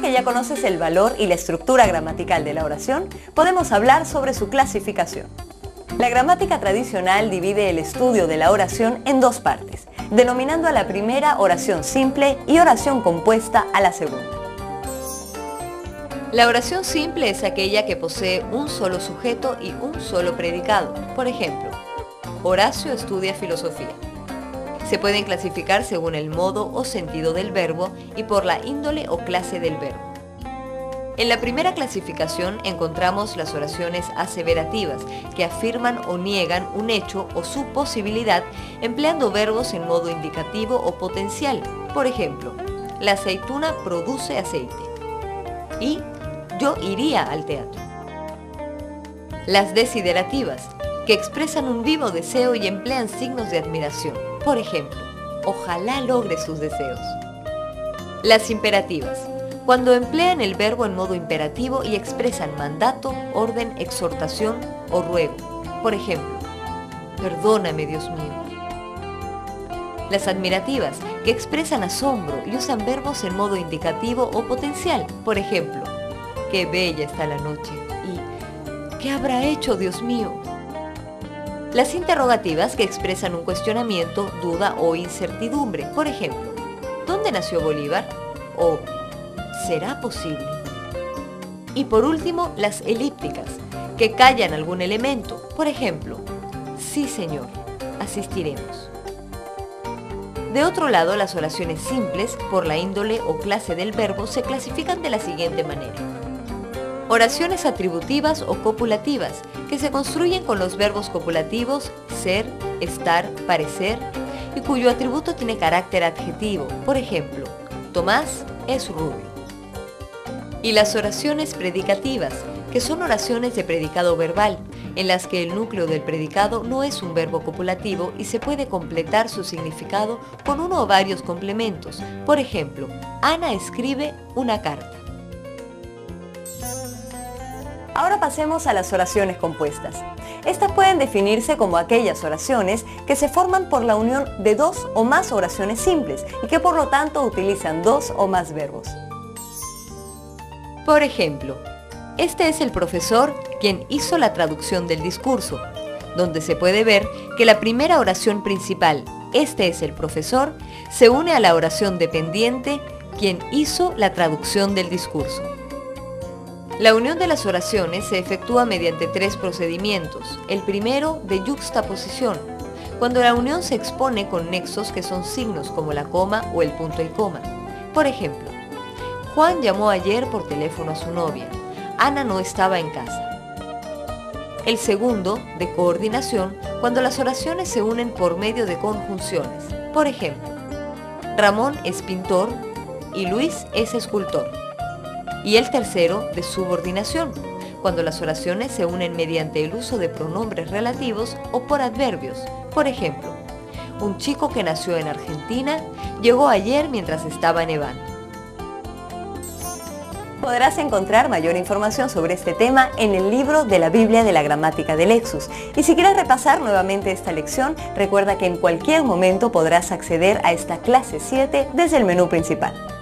que ya conoces el valor y la estructura gramatical de la oración, podemos hablar sobre su clasificación. La gramática tradicional divide el estudio de la oración en dos partes, denominando a la primera oración simple y oración compuesta a la segunda. La oración simple es aquella que posee un solo sujeto y un solo predicado. Por ejemplo, Horacio estudia filosofía. Se pueden clasificar según el modo o sentido del verbo y por la índole o clase del verbo. En la primera clasificación encontramos las oraciones aseverativas, que afirman o niegan un hecho o su posibilidad empleando verbos en modo indicativo o potencial. Por ejemplo, la aceituna produce aceite y yo iría al teatro. Las desiderativas, que expresan un vivo deseo y emplean signos de admiración. Por ejemplo, ojalá logre sus deseos. Las imperativas, cuando emplean el verbo en modo imperativo y expresan mandato, orden, exhortación o ruego. Por ejemplo, perdóname, Dios mío. Las admirativas, que expresan asombro y usan verbos en modo indicativo o potencial. Por ejemplo, qué bella está la noche y ¿qué habrá hecho, Dios mío? Las interrogativas, que expresan un cuestionamiento, duda o incertidumbre. Por ejemplo, ¿dónde nació Bolívar? O ¿será posible? Y por último, las elípticas, que callan algún elemento. Por ejemplo, sí, señor, asistiremos. De otro lado, las oraciones simples, por la índole o clase del verbo, se clasifican de la siguiente manera. Oraciones atributivas o copulativas, que se construyen con los verbos copulativos ser, estar, parecer, y cuyo atributo tiene carácter adjetivo. Por ejemplo, Tomás es rubio. Y las oraciones predicativas, que son oraciones de predicado verbal, en las que el núcleo del predicado no es un verbo copulativo y se puede completar su significado con uno o varios complementos. Por ejemplo, Ana escribe una carta. Ahora pasemos a las oraciones compuestas. Estas pueden definirse como aquellas oraciones que se forman por la unión de dos o más oraciones simples y que por lo tanto utilizan dos o más verbos. Por ejemplo, este es el profesor quien hizo la traducción del discurso, donde se puede ver que la primera oración principal, este es el profesor, se une a la oración dependiente, quien hizo la traducción del discurso. La unión de las oraciones se efectúa mediante tres procedimientos. El primero, de yuxtaposición, cuando la unión se expone con nexos que son signos como la coma o el punto y coma. Por ejemplo, Juan llamó ayer por teléfono a su novia. Ana no estaba en casa. El segundo, de coordinación, cuando las oraciones se unen por medio de conjunciones. Por ejemplo, Ramón es pintor y Luis es escultor. Y el tercero, de subordinación, cuando las oraciones se unen mediante el uso de pronombres relativos o por adverbios. Por ejemplo, un chico que nació en Argentina llegó ayer mientras estaba nevando. Podrás encontrar mayor información sobre este tema en el libro de la Biblia de la Gramática de Lexus. Y si quieres repasar nuevamente esta lección, recuerda que en cualquier momento podrás acceder a esta clase 7 desde el menú principal.